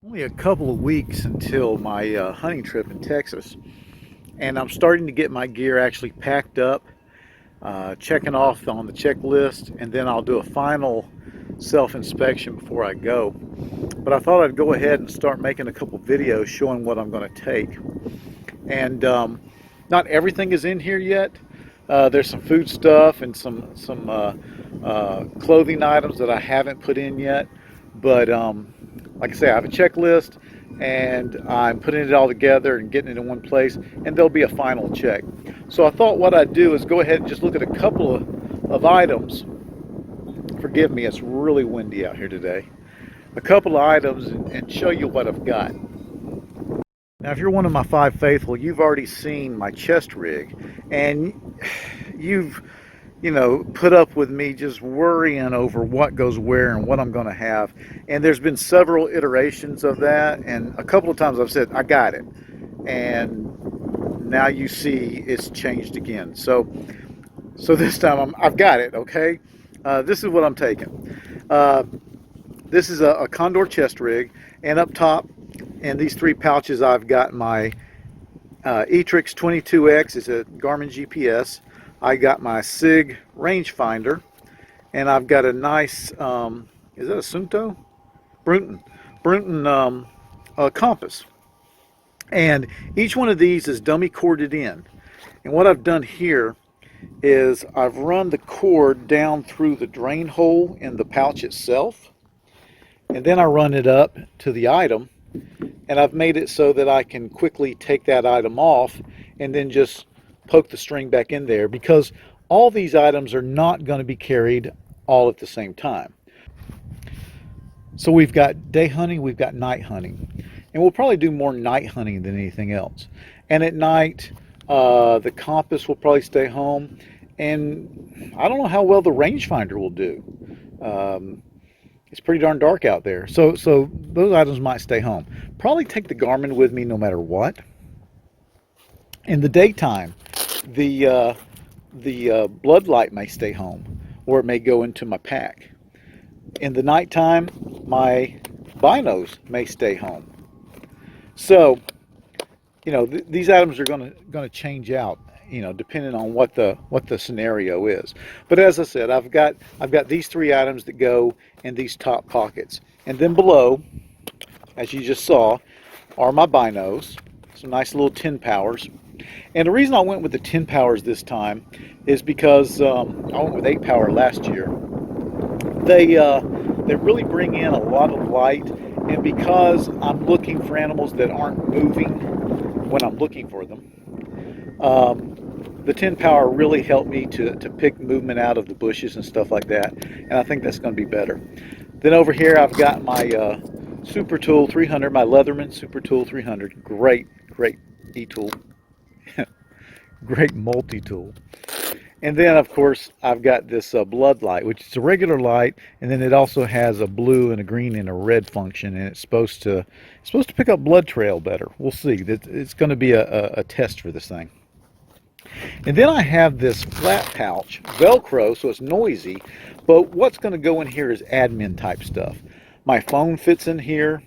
Only a couple of weeks until my hunting trip in Texas, and I'm starting to get my gear actually packed up, checking off on the checklist, and then I'll do a final self-inspection before I go. But I thought I'd go ahead and start making a couple videos showing what I'm going to take. And not everything is in here yet. There's some food stuff and some clothing items that I haven't put in yet. But like I say, I have a checklist and I'm putting it all together and getting it in one place, and there'll be a final check. So I thought what I'd do is go ahead and just look at a couple of items. Forgive me, it's really windy out here today. A couple of items and show you what I've got. Now, if you're one of my five faithful, you've already seen my chest rig, and you've, put up with me just worrying over what goes where and what I'm going to have. And there's been several iterations of that, and a couple of times I've said, I got it. And now you see it's changed again. So this time I've got it, okay? This is what I'm taking. This is a Condor chest rig, and up top in these three pouches I've got my Etrix 22X. It's a Garmin GPS. I got my SIG rangefinder, and I've got a nice, is that a Sunto? Brunton compass. And each one of these is dummy corded in. And what I've done here is I've run the cord down through the drain hole in the pouch itself, and then I run it up to the item, and I've made it so that I can quickly take that item off and then just poke the string back in there, because all these items are not going to be carried all at the same time. So we've got day hunting, we've got night hunting, and we'll probably do more night hunting than anything else. And at night, the compass will probably stay home, and I don't know how well the rangefinder will do. It's pretty darn dark out there, so those items might stay home. Probably take the Garmin with me no matter what. In the daytime, the blood light may stay home, or it may go into my pack. In the nighttime, my binos may stay home. So, these items are going to change out, depending on what the scenario is. But as I said, I've got these three items that go in these top pockets, and then below, as you just saw, are my binos, some nice little 10 powers. And the reason I went with the 10 powers this time is because I went with 8 power last year. They really bring in a lot of light, and because I'm looking for animals that aren't moving when I'm looking for them, the 10 power really helped me to pick movement out of the bushes and stuff like that, and I think that's going to be better. Then over here I've got my Super Tool 300, my Leatherman Super Tool 300. Great e-tool. Great multi-tool. And then, of course, I've got this blood light, which is a regular light, and then it also has a blue and a green and a red function, and it's supposed to pick up blood trail better. We'll see. It's going to be a test for this thing. And then I have this flat pouch, Velcro, so it's noisy, but what's going to go in here is admin type stuff. My phone fits in here,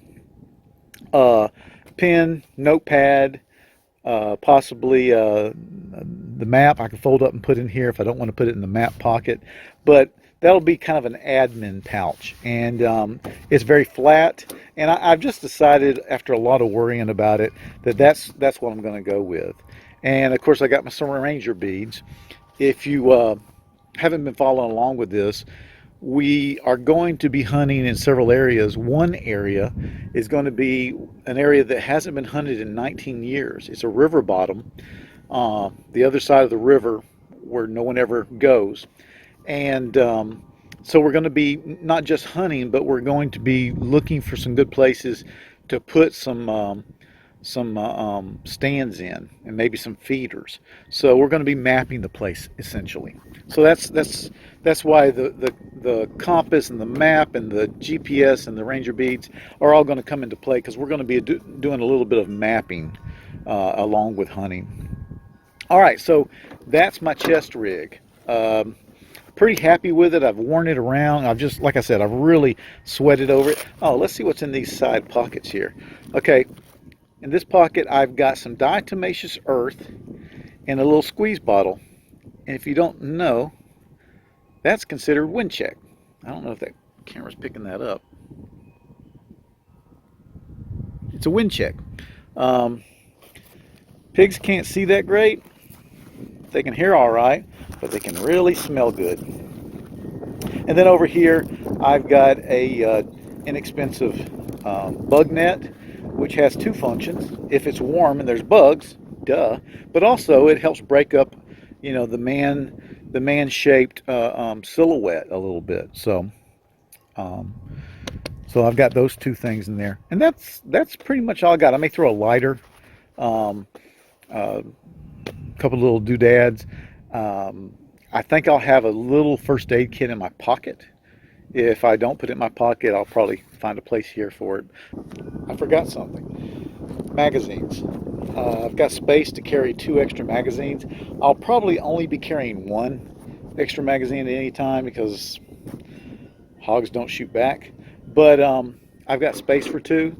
pen, notepad, possibly the map I can fold up and put in here if I don't want to put it in the map pocket. But that'll be kind of an admin pouch, and it's very flat. And I've just decided, after a lot of worrying about it, that's what I'm going to go with. And of course, I got my Summer Ranger beads. If you haven't been following along with this, we are going to be hunting in several areas. One area is going to be an area that hasn't been hunted in 19 years. It's a river bottom, the other side of the river where no one ever goes. And so we're going to be not just hunting, but we're going to be looking for some good places to put some stands in, and maybe some feeders. So we're going to be mapping the place essentially. So that's why the compass and the map and the GPS and the Ranger beads are all going to come into play, because we're going to be doing a little bit of mapping along with hunting. All right, so that's my chest rig. pretty happy with it. I've worn it around. I've just, like I said, I've really sweated over it. Oh, let's see what's in these side pockets here. Okay, in this pocket I've got some diatomaceous earth and a little squeeze bottle. And if you don't know, that's considered wind check. I don't know if that camera's picking that up. It's a wind check. Pigs can't see that great. They can hear all right, but they can really smell good. And then over here, I've got a inexpensive bug net, which has two functions. If it's warm and there's bugs, duh, but also it helps break up, you know, the man-shaped silhouette a little bit. So I've got those two things in there, and that's pretty much all I got. I may throw a lighter, a couple little doodads. I think I'll have a little first aid kit in my pocket. If I don't put it in my pocket, I'll probably find a place here for it. I forgot something. Magazines. I've got space to carry 2 extra magazines. I'll probably only be carrying 1 extra magazine at any time because hogs don't shoot back. But I've got space for 2.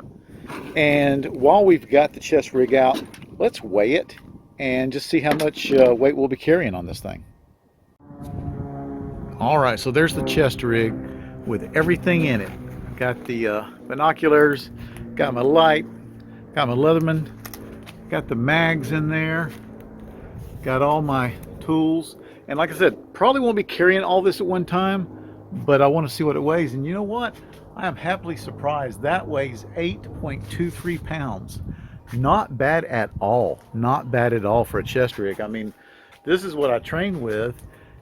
And while we've got the chest rig out, let's weigh it and just see how much weight we'll be carrying on this thing. All right, so there's the chest rig with everything in it. Got the binoculars, got my light, got my Leatherman, got the mags in there, got all my tools. And like I said, probably won't be carrying all this at one time, but I want to see what it weighs. And you know what? I am happily surprised. That weighs 8.23 pounds. Not bad at all. Not bad at all for a chest rig. I mean, this is what I train with,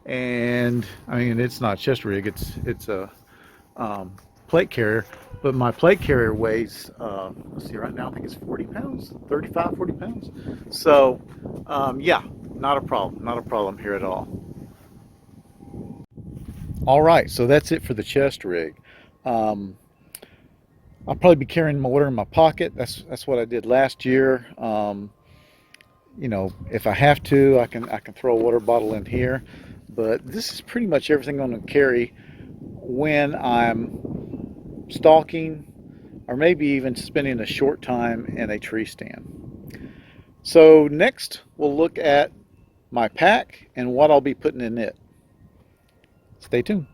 and I mean, it's not a chest rig. It's a plate carrier, but my plate carrier weighs, let's see, right now I think it's 40 pounds, 35, 40 pounds. So, yeah, not a problem here at all. All right, so that's it for the chest rig. I'll probably be carrying my water in my pocket. That's what I did last year. You know, if I have to, I can throw a water bottle in here. But this is pretty much everything I'm going to carry when I'm stalking, or maybe even spending a short time in a tree stand. So next, we'll look at my pack and what I'll be putting in it. Stay tuned.